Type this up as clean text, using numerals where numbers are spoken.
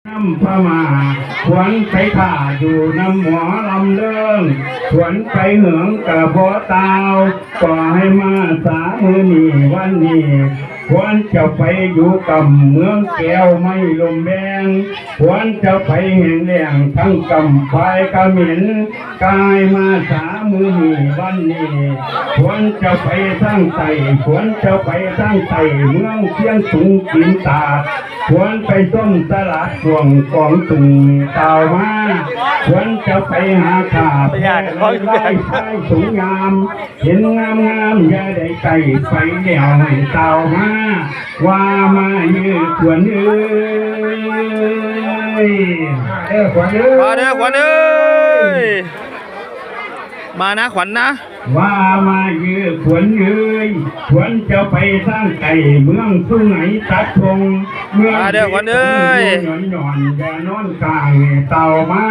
น้ำพมาขวนไปข่าอยู่น้ำหมอลำเลิงขวนไปเหืองกะโบตาวก็ให้มาสามือนี่วันนี้ควรจะไปอยู่กับเมืองแก้วไม่ลมแบงควรจะไปแห่งแหล่งทั้งกำไฟกระหมินกายมาสามือนี่วันนี้ควรจะไปสร้างไต่ควรจะไปสร้างไต่เมืองเชียงสูงกินตาควรไปส้มตลาดห่วงกองตุงเต่ามาควรจะไปหาข่าแพ้ไล่ชายสูงงามเห็นงามงามอย่าได้ไต่ไปเดี่ยวเต่ามาว่ามายืดขวัญเอ้ยขวัญเอ้ยมาเด้อขวัญเอ้ยมานะขวัญนะว่ามายืดขวัญเอ้ยขวัญจะไปสร้างไก่เมืองสุไหงตัดทงเมืองมาเด้อขวัญเอ้ยหย่อนอย่านอนกลางเต่ามา